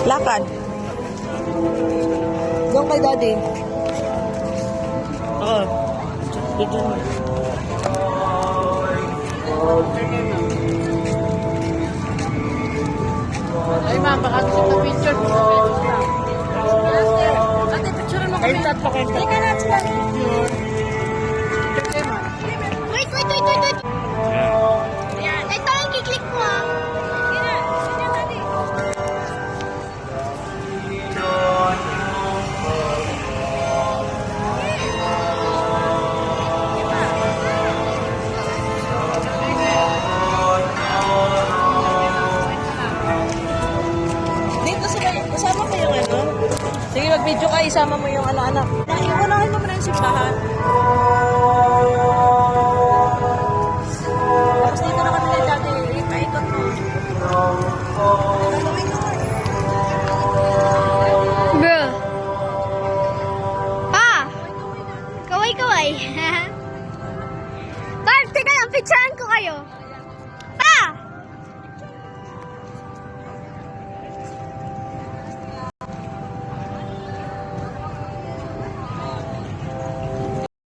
Lakad. Doon kay daddy. Oo. Dito na. Ay, ma'am, baka gusto na picture. Ate, picture mo kami. Kayong tatlo. Halika na, sila. Wait. Ayan. Ito ang kiklik mo, ah. Sige na. Sige na, daddy. Dito sila, kasama mo yung ano? Sige, mag-video ka, isama mo yung anak-anak. Iunahin mo muna yung simbahan.